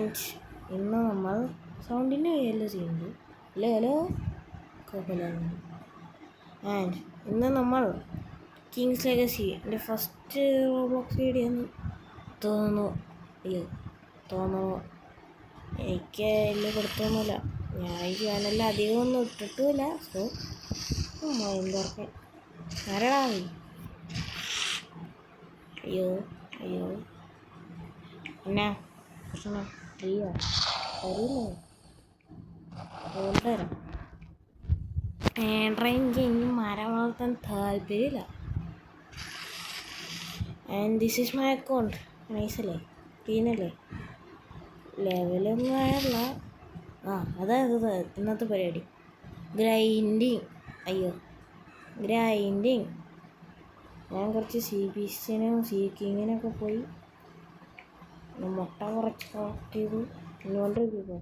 And ഇന്ന് നമ്മൾ സൗണ്ടിൻ്റെ എല്ലാം ചെയ്യുന്നത് ഹലോ ഹലോ കുഴപ്പമില്ല. ആൻഡ് ഇന്ന് നമ്മൾ കിങ്സ് ലെഗസി എൻ്റെ ഫസ്റ്റ് റോബ്ലോക്സ് വീഡിയോ എന്ന് തോന്നുന്നു. എനിക്ക് വലിയ കൊടുത്തൊന്നുമില്ല. ഞാൻ ഈ ചാനലിൽ അധികമൊന്നും ഇട്ടിട്ടുമില്ല. സോ എന്തൊക്കെ ആരാടാ അയ്യോ എന്നാ പ്രശ്നം അറിയില്ലേ കൊണ്ടുവരാം. എനിക്ക് ഇനി മരം വളർത്താൻ താല്പര്യമില്ല. And this is my account. നൈസല്ലേ, ക്ലീനല്ലേ, ലെവലൊന്നും ആയല്ല. അതായത് ഇന്നത്തെ പരിപാടി ഗ്രൈൻഡിങ്. ഗ്രൈൻഡിങ്. ഞാൻ കുറച്ച് CBCനും സീക്കിങ്ങിനൊക്കെ പോയി മുട്ട കുറച്ച് കളക്ട് ചെയ്തു. ഇന്നുകൊണ്ടിരിക്കുക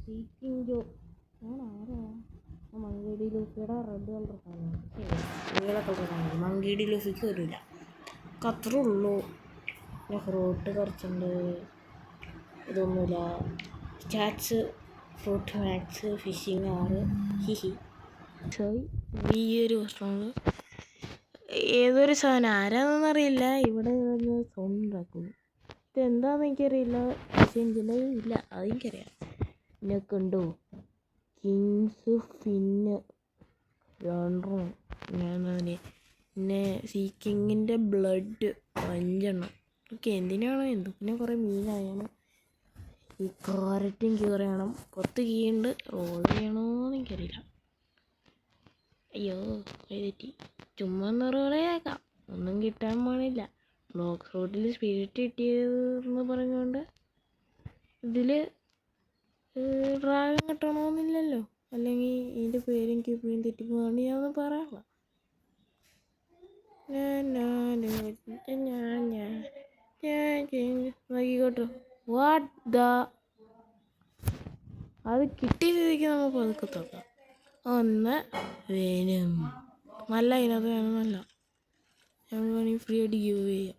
സീക്കിങ് ജോ. ഞാൻ ആരാ? മങ്കേടി ലൂഫിയുടെ റെഡ് കളർ സാധനം മങ്കേടി ലൂഫിക്ക് വരില്ല. അത്രേ ഉള്ളൂ. പിന്നെ ഫ്രൂട്ട് കുറച്ചുണ്ട്. ഇതൊന്നുമില്ല. സ്റ്റാറ്റ്സ് ഫ്രൂട്ട് മാക്സ് ഫിഷിങ് 6 ഈ ഒരു പ്രശ്നമുള്ളൂ. ഏതൊരു സാധനം ആരാന്നറിയില്ല ഇവിടെ സൗണ്ട് ഉണ്ടാക്കുന്നു. ഇതെന്താണെന്ന് എനിക്കറിയില്ല. പക്ഷേ ഇതിൻ്റെ ഇല്ല, അതെനിക്കറിയാം. ഇതിനൊക്കെ ഉണ്ടോ കിങ്സ് ഫിന്ന് 2 പിന്നെ സീക്കിങ്ങിൻ്റെ ബ്ലഡ് 5. ഓക്കെ, എന്തിനാണോ എന്തോ. പിന്നെ കുറേ മീനായാണ്. ഈ കാരറ്റും കീറയണം. 10 കീയുണ്ട്. റോൾ ചെയ്യണമെന്ന് എനിക്കറിയില്ല. അയ്യോ തെറ്റി. ചുമ്മാ റോളേക്കാം, ഒന്നും കിട്ടാൻ പോണില്ല. ബ്ലോക്ക് റോഡിൽ സ്പിരിറ്റ് കിട്ടിയതെന്ന് പറഞ്ഞുകൊണ്ട് ഇതിൽ ഡ്രാഗൺ കിട്ടണമെന്നില്ലല്ലോ. അല്ലെങ്കിൽ ഇതിൻ്റെ പേരും കിപ്പിയും തെറ്റിപ്പോകാണ്ട് ഞാനൊന്നും പറയാറില്ല. നോക്കിക്കോട്ടോ. വാട്ട് ദ അത് കിട്ടിയ സ്ഥിതിക്ക് നമുക്ക് പതുക്കെ തുറക്കാം. ഒന്ന് വേനും നല്ല അതിനകത്ത് വേണമെന്നല്ല, നമ്മൾ വേണമെങ്കിൽ ഫ്രീ ആയിട്ട് ഗീവ് ചെയ്യാം.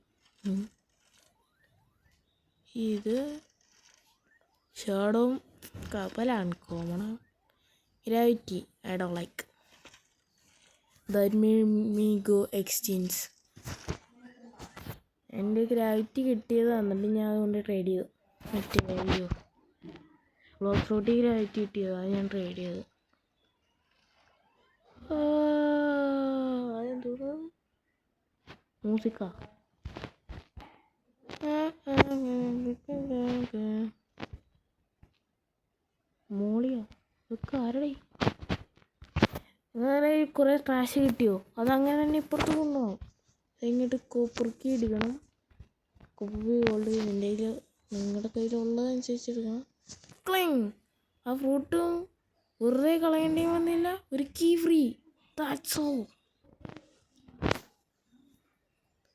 ഇത് ഷാഡോവും കപ്പലാണ് കോമണാണ്. Gravity I don't like that me go exchange. എൻ്റെ ഗ്രാവിറ്റി കിട്ടിയത് എന്നിട്ട് ഞാൻ അതുകൊണ്ട് ട്രേഡ് ചെയ്തു. മറ്റേ ബ്ലോക്ക് ഫ്രൂട്ടി ഗ്രാവിറ്റി കിട്ടിയത്, അത് ഞാൻ ട്രേഡ് ചെയ്തു. അതെന്തോ മ്യൂസിക്കാ. മോളിയാ ഇതൊക്കെ ആരുടെ? വേറെ കുറേ ട്രാഷ് കിട്ടിയോ? അതങ്ങനെ തന്നെ ഇപ്പുറത്ത് കൊണ്ടുപോകും. ഇങ്ങോട്ട് കോപ്പറുക്കി എടുക്കണം. കോപ്പി ഗോൾഡ് നിൻ്റെ കയ്യിൽ, നിങ്ങളുടെ കയ്യിലുള്ളതനുസരിച്ച് എടുക്കണം. ക്ലിങ്. ആ ഫ്രൂട്ടും വെറുതെ കളയേണ്ടി വന്നില്ല. ഒരു key free. That's all.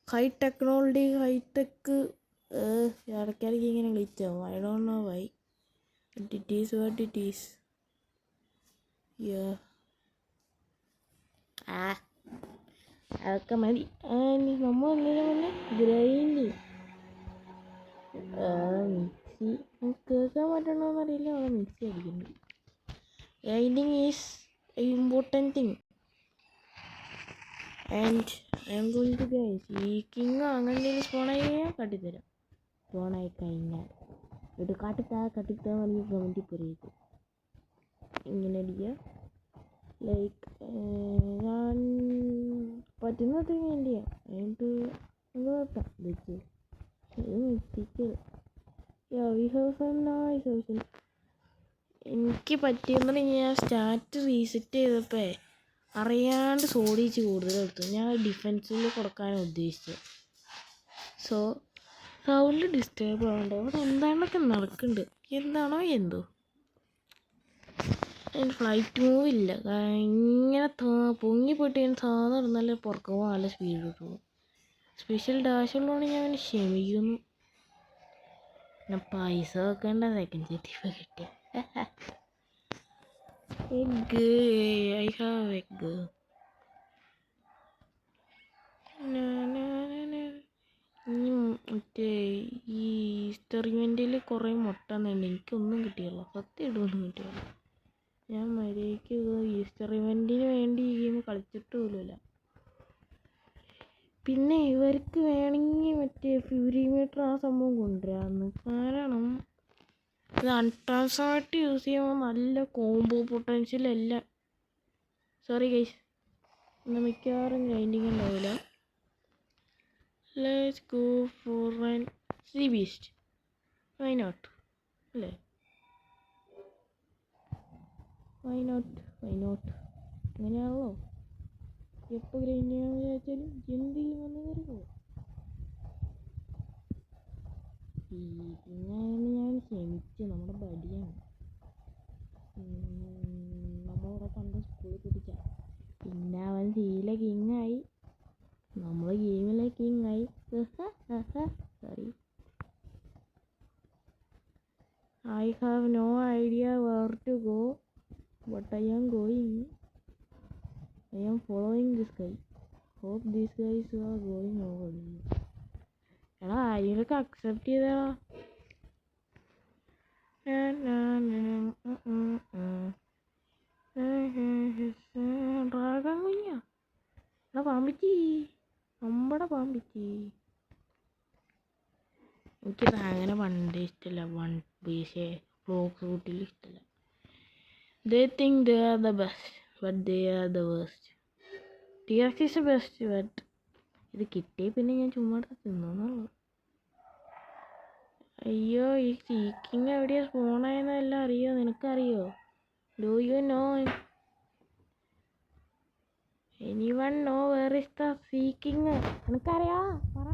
High technology, hi tech. ഇടയ്ക്കിടയ്ക്ക് ഇങ്ങനെ ഗ്ലിച്ചാവും. I don't know why. It is what it is. അതൊക്കെ മതി. നമ്മൾ മുന്നേ ഗ്രൈൻഡിങ് മിക്സി കേൾക്കാൻ പറ്റണമെന്നറിയില്ല. അവിടെ മിക്സി അടിക്കുന്നുണ്ട്. Grinding is important thing. And I am going to guys seeking അങ്ങനെ എന്തെങ്കിലും സ്പോണായി കഴിഞ്ഞാൽ കാട്ടിത്തരാം. സ്പോണായി കഴിഞ്ഞാൽ ഇത് കാട്ടിത്താ എനിക്ക് കമൻറ്റിൽ പറയും. ഇങ്ങനെ അടിക്കുക. ലൈക്ക് ഞാൻ പറ്റുന്നത് വേണ്ടിയ എന്നിട്ട് നോക്കാം. ഇത് മിത്തിക്കൽ എനിക്ക് പറ്റിയെന്ന് ഞാൻ സ്റ്റാറ്റ് റീസെറ്റ് ചെയ്തപ്പോൾ അറിയാണ്ട് സോഡിച്ച് കൂടുതലെടുത്തു. ഞാൻ ഡിഫൻസിൽ കൊടുക്കാനാണ് ഉദ്ദേശിച്ചത്. സോ സൗണ്ട് ഡിസ്റ്റർബ് ആവുന്നുണ്ട്. അവിടെ എന്താണൊക്കെ നടക്കുന്നുണ്ട്. എന്താണോ എന്തോ. ഫ്ലൈറ്റ് മൂവില്ല. ഇങ്ങനെ പൊങ്ങിപ്പോയിട്ട് ഞാൻ സാധനം ഇടുന്നല്ലേ പുറക്കുമ്പോൾ നല്ല സ്പീഡ് കിട്ടുള്ളൂ. സ്പെഷ്യൽ ഡാഷ് ഉള്ളതുകൊണ്ട് ഞാൻ അങ്ങനെ ക്ഷമിക്കുന്നു. പിന്നെ പൈസ വെക്കേണ്ട സെക്കൻഡ് സെറ്റിഫ് കിട്ടിയ എഗ്. I have egg. ഇനി മറ്റേ ഈ ഈസ്റ്റർ ഇവൻറ്റിൽ കുറേ മുട്ട എന്നുണ്ട്, എനിക്കൊന്നും കിട്ടിയല്ലോ, സത്യം ഇടുമൊന്നും കിട്ടിയല്ലോ. ഞാൻ മര്യാദയ്ക്ക് ഈസ്റ്റർ ഇവൻറ്റിന് വേണ്ടി ഈ ഗെയിം കളിച്ചിട്ട് പോലുമില്ല. പിന്നെ ഇവർക്ക് വേണമെങ്കിൽ മറ്റേ ഫ്യൂരി മീറ്റർ ആ സംഭവം കൊണ്ടുവരാമെന്ന്. കാരണം ഇത് അൺട്രാൻസ്ഫോർമായിട്ട് യൂസ് ചെയ്യുമ്പോൾ നല്ല കോംബോ പൊട്ടൻഷ്യൽ എല്ലാം. സോറി ഗൈസ്, ഇന്ന് മിക്കവാറും ഗ്രൈൻഡിങ് ഉണ്ടാവില്ല. Let's go for an sea beast. Why not അല്ലേ? വൈ നോട്ട് അങ്ങനെയാണല്ലോ. എപ്പോൾ ഗ്രൈൻഡ് ചെയ്യാമെന്ന് വിചാരിച്ചാലും എന്ത് ചെയ്യുമെന്ന് കരുതുമോ? പിന്നെ ഞാൻ ക്ഷമിച്ചു, നമ്മുടെ ബടിയാണ്. നമ്മളിവിടെ കണ്ട് സ്കൂളിൽ പിടിച്ച പിന്നെ അവൻ സീയിലെ കിങ്ങായി, നമ്മൾ ഗെയിമിലെ കിങ്ങായി. Sorry, I have no idea where to go, but I am going. I am following this guy. Hope these guys are going over here. എടാ ആരെങ്കിലൊക്കെ അക്സെപ്റ്റ് ചെയ്താ. ഡ്രാഗൺ കുഞ്ഞാ, എടാ പാമ്പിച്ചി, നമ്മുടെ പാമ്പിച്ചി. എനിക്കത് അങ്ങനെ പണ്ടേ ഇഷ്ടമല്ല. ഫ്ലോക്സ് കൂട്ടിൽ ഇഷ്ടമല്ല. They think they are the best, but they are the worst. TRX is the best, but ഇത് കിട്ടിയ പിന്നെ ഞാൻ ചുമ്മാ തിന്നുന്നുള്ളൂ. അയ്യോ, ഈ സീക്കിങ് എവിടെയാ സ്പോണായെന്നെല്ലാം അറിയോ? നിനക്കറിയോ? Do you know? Anyone know where is the Sea King? നിനക്കറിയാ? പറ.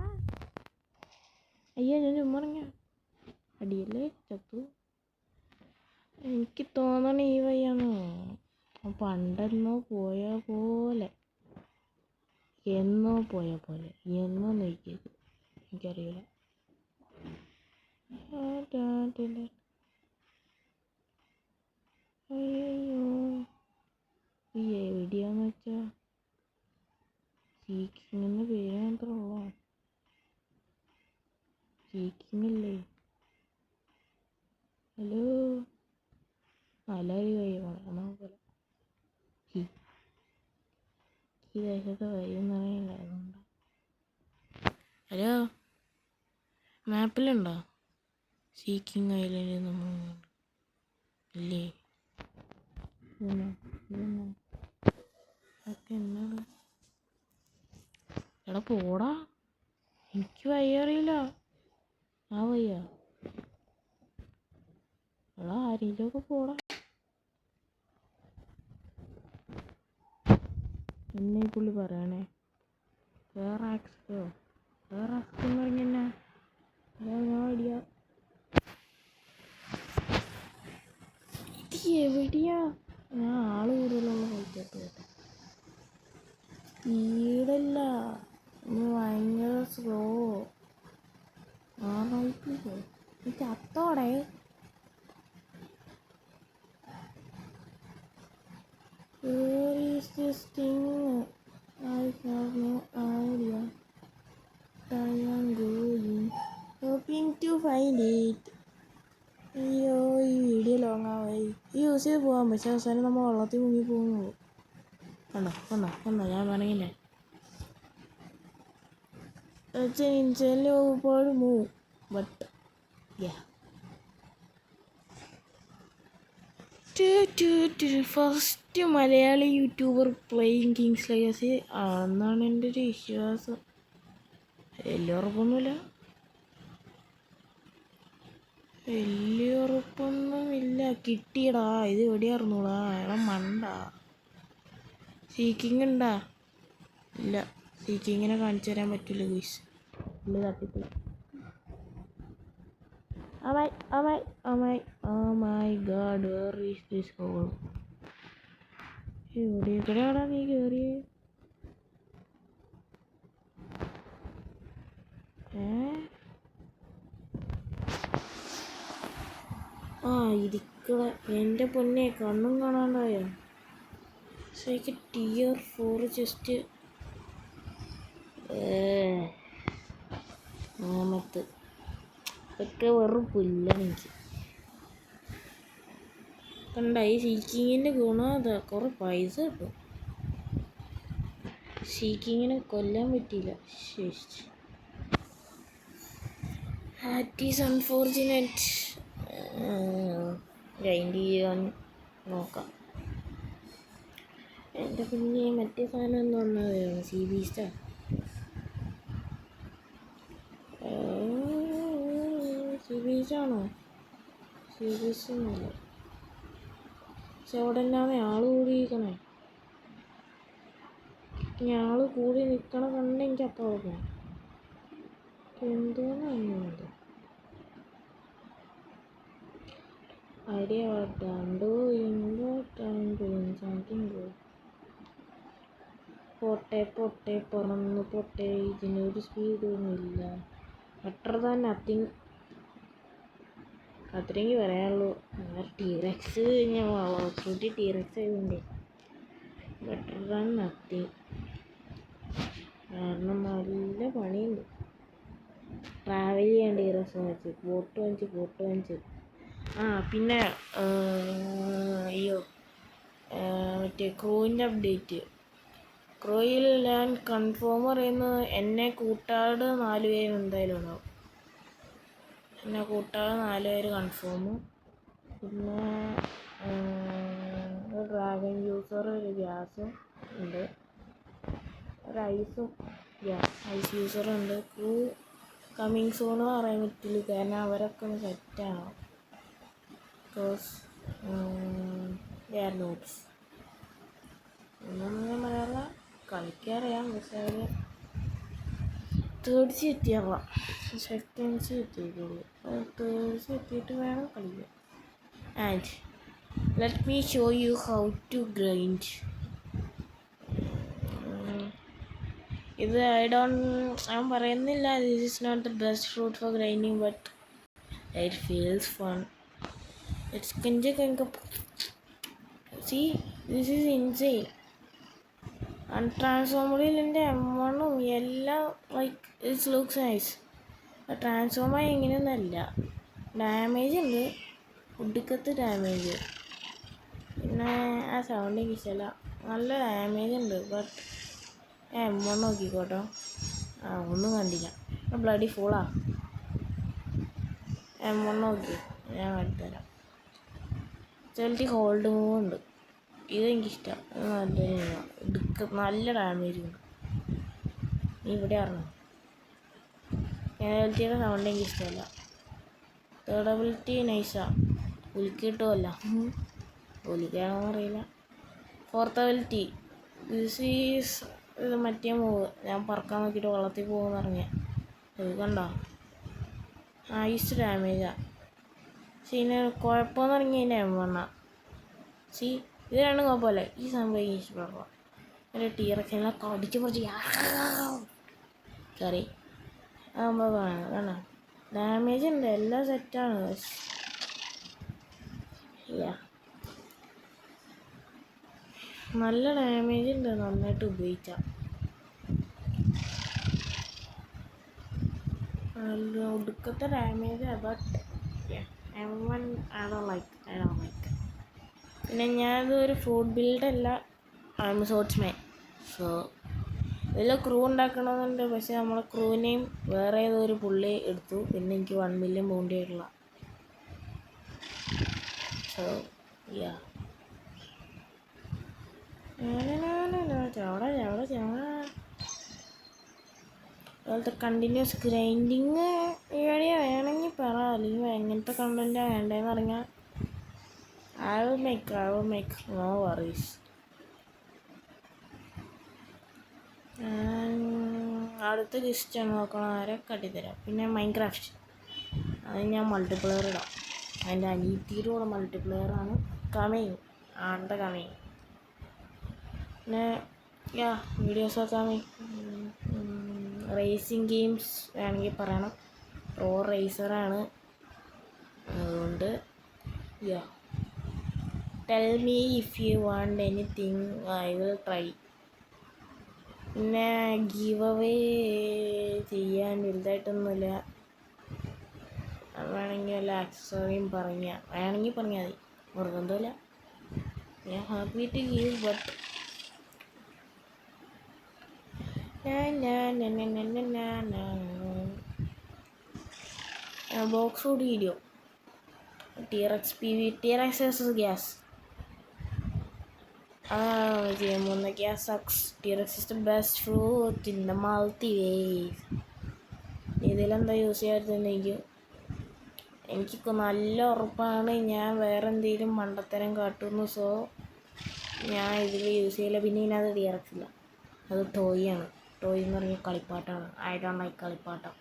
അയ്യോ, ഞാൻ ചുമ്മാ ഇറങ്ങിയ അടിയല്ലേ, ചത്തു. എനിക്ക് തോന്നണ ഈ വയ്യാന്നോ, പണ്ടെന്നോ പോയ പോലെ, എന്നോ പോയ പോലെ, എന്നോ നോക്കിയത് എനിക്കറിയില്ല. അയ്യോ, ഈ എവിടെയാന്ന് വെച്ചാ സീക്കിങ്ങിന് പേര് മാത്രമുള്ളോ? സീക്കിങ്ങില്ലേ? ഹലോ, നല്ലൊരു കൈ വേണം പോലെ. ഈ ദേശത്തെ വഴിയെന്ന് അറിയില്ല, അതുകൊണ്ട്. ഹലോ, മാപ്പിലുണ്ടോ സീക്കിങ് ഐലൻഡ്? നമ്മൾ ഇല്ലേ? അതൊക്കെ എന്നാണ്? എടാ പോടാ, എനിക്ക് വയ്യ അറിയില്ല. ആ വയ്യ, എടാ ആരെങ്കിലുമൊക്കെ പോടാ. എന്നെ ഈ പുള്ളി പറയണേ വേറെ ആക്സോ, വേറെ ആക്സ് എന്ന് പറഞ്ഞെന്നാ? ഞാൻ അടിയാ. ഇത് എവിടെയാ? ഞാൻ ആള് കൂടുതലുള്ള കളിക്കട്ടെ കേട്ടോ. സ്പീഡല്ല, ഇന്ന് ഭയങ്കര slow. ചത്തോടെ. Where is this thing? I have no idea. I am going, hoping to find it. അയ്യോ, ഈ വീഡിയോ ലോങ് ആവായി. ഈ യൂസ് ചെയ്ത് പോകാം, പക്ഷെ അവസാനം നമ്മൾ വെള്ളത്തിൽ മുങ്ങി പോകുന്നു. കണ്ടോ ഞാൻ വേണമെങ്കിലേ ഒരുപാട് move, but first Malayali YouTuber playing Kings legacy ആണെന്നാണ് എൻ്റെ ഒരു വിശ്വാസം. വലിയ ഉറപ്പൊന്നുമില്ല. കിട്ടിയടാ, ഇത് എവിടെയായിരുന്നൂടാ? എടാ മണ്ട, സീക്കിങ് ഉണ്ടാ? ഇല്ല, സീക്കിങ്ങിനെ കാണിച്ചു തരാൻ പറ്റില്ല ഗുയ്സ്. പുള്ളി തട്ടിപ്പോയി. Oh my god, where is this hole? എവിടെയാടാ നീ കേറിയേ? ഇത് മക്കളെ എൻ്റെ പൊന്നെ കണ്ണും കാണാണ്ടായോ. ടിയർ 4 ജസ്റ്റ് മൂന്നാമത്ത് ഒക്കെ വെറും പുല്ലാണ് എനിക്ക്. കണ്ട ഈ സീക്കിങ്ങിൻ്റെ ഗുണം അതാ, കുറേ പൈസ കിട്ടും. സീക്കിങ്ങിനെ കൊല്ലാൻ പറ്റിയില്ല. Is unfortunate. ഗ്രൈൻഡ് ചെയ്യാൻ നോക്കാം. എൻ്റെ പിന്നെ മറ്റേ സാധനം എന്ന് പറഞ്ഞത് സി ബീസ്റ്റാ. സി ബീച്ചാണോ? സി ബീസ് ഒന്നുമില്ല. പക്ഷെ അവിടെ എന്നാണ് ആള് കൂടിയിരിക്കണേ. ഇനി ആള് കൂടി നിൽക്കണ കണ്ട് എനിക്ക് അപ്പം ഓർക്കണം എന്തോന്നുണ്ട് ഐഡിയ. പൊട്ടെ പറന്ന് പൊട്ടെ, ഇതിനൊരു സ്പീഡൊന്നുമില്ല. ബെറ്റർ ദാൻ നത്തിങ് അത്രയെങ്കിൽ പറയാനുള്ളൂ. ടീറക്സ് ഞാൻ ഓൾറെഡി ടീറക്സ് ആയതുകൊണ്ട് ബെറ്റർ ദാൻ നത്തിങ്. കാരണം നല്ല പണിയുണ്ട്. ട്രാവൽ ചെയ്യാൻ ടീറക്സ് വാങ്ങിച്ച് ബോട്ട് വാങ്ങിച്ച്. പിന്നെ അയ്യോ മറ്റേ ക്രൂവിൻ്റെ അപ്ഡേറ്റ്. ക്രൂയിൽ ഞാൻ കൺഫേം പറയുന്നത് എന്നെ കൂട്ടാട് 4 പേര് എന്തായാലും ഉണ്ടാവും. എന്നെ കൂട്ടാട് 4 പേര് കൺഫേമും. പിന്നെ ഒരു ഡ്രാഗൺ യൂസർ, ഒരു ഗ്യാസും ഉണ്ട്, ഒരു ഐസും ഐസ് യൂസറുണ്ട്. ക്രൂ കമ്മിങ് സൂൺ പറയാൻ പറ്റില്ല, കാരണം അവരൊക്കെ ഒന്ന് സെറ്റാണ്. Because they are notes. ഒന്നും പറയാറില്ല, കളിക്കാറിയാം. പക്ഷേ അവർ തേർഡ്സ് എത്തിയാവാം, സെക്കൻഡ്സ് എത്തിയിട്ടുള്ളൂ. തേർഡ്സ് എത്തിയിട്ട് വേണം കളിക്കാൻ. And let me show you how to grind. ഇത് ഞാൻ പറയുന്നില്ല this is not the best fruit for grinding, but it feels fun. It's see this is insane. ട്രാൻസ്ഫോമറിൽ എൻ്റെ M1 എല്ലാം like it's looks nice. ട്രാൻസ്ഫോമായി എങ്ങനെയൊന്നുമല്ല. Damage ഉണ്ട്, ഒടുക്കത്ത് damage. പിന്നെ ആ sound എനിക്ക് ഇഷ്ടമല്ല. നല്ല ഡാമേജ് ഉണ്ട്. But M1 നോക്കിക്കോട്ടോ. ഒന്നും കണ്ടില്ല. ബ്ലഡി ഫുള്ളാ. M1 നോക്കി ഞാൻ കാട്ടിത്തരാം. ചെലത്തി ഹോൾഡ് മൂവ് ഉണ്ട്. ഇതെനിക്കിഷ്ടം. നല്ല ഡാമേജ് ഉണ്ട്. ഇവിടെ അറിഞ്ഞു എബിലിറ്റിയുടെ സൗണ്ട് എനിക്ക് ഇഷ്ടമല്ല. തേർഡ് എബിലിറ്റി നൈസാണ്, ഉലുക്കി കിട്ടുമല്ല. ഉലിക്കാണോന്ന് അറിയില്ല. ഫോർത്ത് എബിലിറ്റി ഇത് മറ്റേ മൂവ്. ഞാൻ പറക്കാൻ നോക്കിയിട്ട് വെള്ളത്തിൽ പോകുമെന്ന് പറഞ്ഞാൽ ഇത് കണ്ടോ, ഐസ് ഡാമേജാണ്. പക്ഷേ ഇതിന് കുഴപ്പമെന്ന് പറഞ്ഞാൽ M1. ഇത് രണ്ടും കുഴപ്പമില്ല. ഈ സംഭവം ഇഷ്ടപ്പെടുക. എൻ്റെ ടീറക്സിനെ കടിച്ച് പറിച്ച് കറി ആകുമ്പോൾ കാണാം. ഡാമേജ് ഉണ്ട്, എല്ലാം സെറ്റാണ്. നല്ല ഡാമേജ് ഉണ്ട്, നന്നായിട്ട് ഉപയോഗിച്ചാൽ. നല്ല ഒടുക്കത്തെ damage. But M1 I don't like. പിന്നെ ഞാനതൊരു ഫ്രൂട്ട് ബിൽഡല്ല, ഐ എം സോർട്സ്മാൻ. സോ ഇതിൽ ക്രൂ ഉണ്ടാക്കണമെന്നുണ്ട്. പക്ഷെ നമ്മളെ ക്രൂവിനെയും വേറെ ഏതൊരു പുള്ളി എടുത്തു. പിന്നെ എനിക്ക് 1 മില്യൺ ബൗണ്ടി ആയിട്ടുള്ള. സോ അതുപോലത്തെ കണ്ടിന്യൂസ് ഗ്രൈൻഡിങ് വേണമെങ്കിൽ പറ, അല്ലെങ്കിൽ എങ്ങനത്തെ കണ്ടൻറ്റാണ് വേണ്ടതെന്ന് പറഞ്ഞാൽ I will make no worries. അടുത്ത ലിസ്റ്റാണ് നോക്കണം, ആരെ കട്ടിത്തരാം. പിന്നെ മൈൻക്രാഫ്റ്റ്, അത് ഞാൻ മൾട്ടിപ്ലെയർ ഇടാം. അതിൻ്റെ അനീതിയിലൂടെ മൾട്ടിപ്ലെയറാണ് കമ്മിങ്. പിന്നെ വീഡിയോസൊക്കെ കമ്മിങ്. റേസിങ് ഗെയിംസ് വേണമെങ്കിൽ പറയണം. പ്രോ റേസറാണ്, അതുകൊണ്ട് tell me if you want anything I will try. പിന്നെ ഗീവ് അവേ ചെയ്യാൻ വലുതായിട്ടൊന്നുമില്ല. വേണമെങ്കിൽ വല്ല ആക്സസറിയും വേണമെങ്കിൽ പറഞ്ഞാൽ മതി, നിർബന്ധമില്ല. ഞാൻ happy to give but box കൂടി video T Rex PV T Rex versus gas. ചെയ്യാൻ പോകുന്ന gas sucks. T Rex is the best fruit in the multiverse. ഇതിലെന്താ യൂസ് ചെയ്യാറുണ്ടെങ്കിൽ എനിക്ക് നല്ല ഉറപ്പാണ് ഞാൻ വേറെ എന്തെങ്കിലും മണ്ടത്തരം കാട്ടുന്നു. സോ ഞാൻ ഇതിൽ യൂസ് ചെയ്യില്ല. പിന്നെ ഇതിനകത്ത് ടിറക്സ് ഇല്ല, അത് ടോയാണ്. ടോയ് എന്ന് പറഞ്ഞാൽ കളിപ്പാട്ടമാണ്. ഐ ഡോണ്ട് ലൈക്ക് കളിപ്പാട്ടം.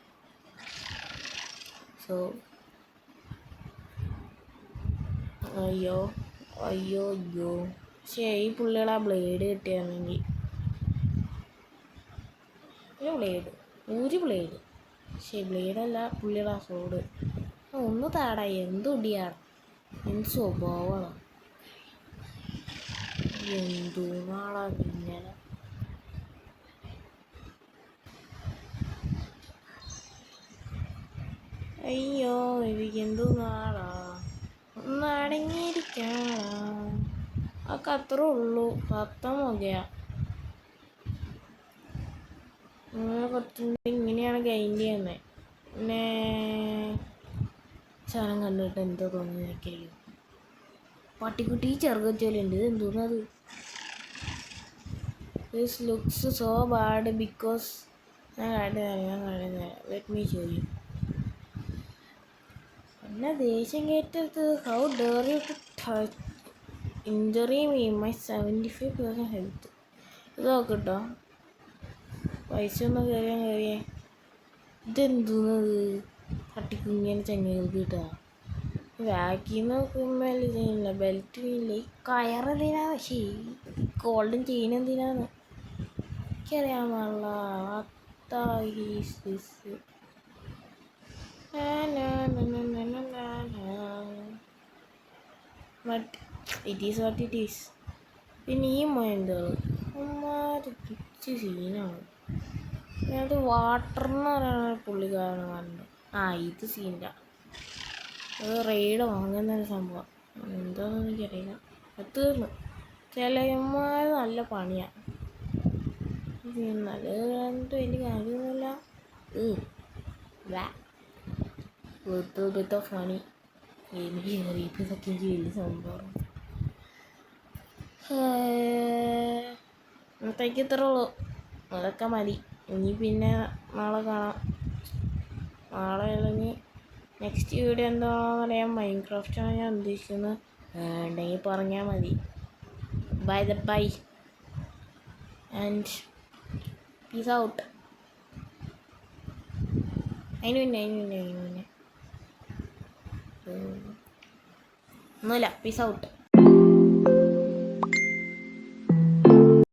സോ അയ്യോ അയ്യോ അയ്യോ. പക്ഷേ ഈ പുള്ളികളെ ബ്ലേഡ് കിട്ടിയാണെങ്കിൽ ഒരു ബ്ലേഡ് പക്ഷേ ബ്ലേഡല്ല പുള്ളിയുടെ സോഡ്. ഒന്ന് താടാ, എന്തൊടിയാണ്, എന്ത് സ്വഭാവമാണ്, എന്തു നാളാ ഇങ്ങനെ. അയ്യോ എനിക്ക് എന്തു നാളാ, ഒന്ന് അടങ്ങിയിരിക്കാളാ. അതൊക്കെ അത്രേ ഉള്ളൂ. പത്തം വകയാ കുറച്ചുകൂടി ഇങ്ങനെയാണ് ഗൈൻഡ് ചെയ്യുന്നത്. പിന്നെ സാധനം കണ്ടിട്ട് എന്തോ തോന്നുന്നൊക്കെ പട്ടിക്കുട്ടി ചെറുകച്ചോലുണ്ട്. ഇത് എന്തോന്നത്? This looks so bad because ഞാൻ കാട്ടുന്നേരം ലെറ്റ് മീ ഷോ യു. പിന്നെ ദേഷ്യം കയറ്റരുത്. How dare you to touch injury me my 75% health. ഇത് നോക്കട്ടോ, പൈസ ഒന്നും കയറിയേ. ഇതെന്തോന്നത്? പട്ടിക്കുഞ്ഞിനെ ചങ്ങകൾക്ക് കിട്ടുക. വാക്യൂം നോക്കുമ്പോൾ ചെയ്യില്ല, ബെൽറ്റ് ഇല്ല. ഈ കയറെന്തിനാണ്? ഗോൾഡൻ ചെയിൻ എന്തിനാണ് എനിക്കറിയാൻ പാടില്ല. But it is what it is. പിന്നെ ഈ മൈൻഡുകൾ പിച്ച് സീനാണ്. അത് വാട്ടർ എന്ന് പറയുന്ന പുള്ളിക്കാരനെ കണ്ടു. ഇത് സീനില്ല, അത് റെയ്ഡ് വാങ്ങുന്ന ഒരു സംഭവം. എന്താണെന്ന് എനിക്കറിയില്ല. അത് തീർന്നു. ചിലന്മാർ നല്ല പണിയാണ്. നല്ലത് കണ്ടിട്ട് വലിയ കാര്യമൊന്നുമില്ല. ബിത്ത് ഓഫ് മണി എനിക്ക് കയറിയപ്പോഴൊക്കെ എനിക്ക് വലിയ സംഭവം. ഇന്നത്തേക്ക് ഇത്രേ ഉള്ളൂ, അതൊക്കെ മതി. ഇനി പിന്നെ നാളെ കാണാം. നാളെ അല്ലെങ്കിൽ നെക്സ്റ്റ് വീഡിയോ എന്താണെന്ന് പറയാം. മൈൻക്രാഫ്റ്റാണ് ഞാൻ ഉദ്ദേശിക്കുന്നത്. ഉണ്ടെങ്കിൽ പറഞ്ഞാൽ മതി. Bye and peace out. അതിന് പിന്നെ ഒന്നുമില്ല. Peace out.